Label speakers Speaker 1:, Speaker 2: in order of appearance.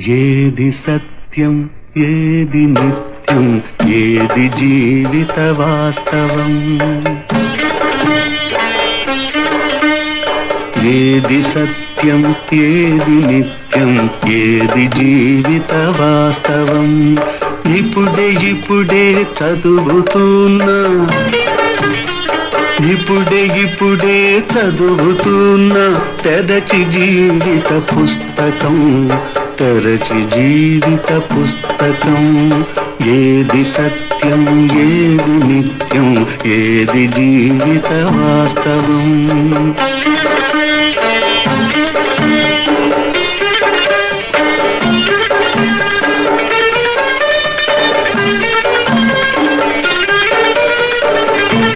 Speaker 1: ఏది సత్యం ఏది నిత్యం ఏది జీవిత వాస్తవం ఏది సత్యం ఏది నిత్యం ఏది జీవిత వాస్తవం ఇప్పుడే చదువుతున్నా ఇప్పుడే చదువుతున్నా తెరచి జీవిత పుస్తకం తెరచి జీవిత పుస్తకం ఏది సత్యం ఏది నిత్యం ఏది జీవిత వాస్తవం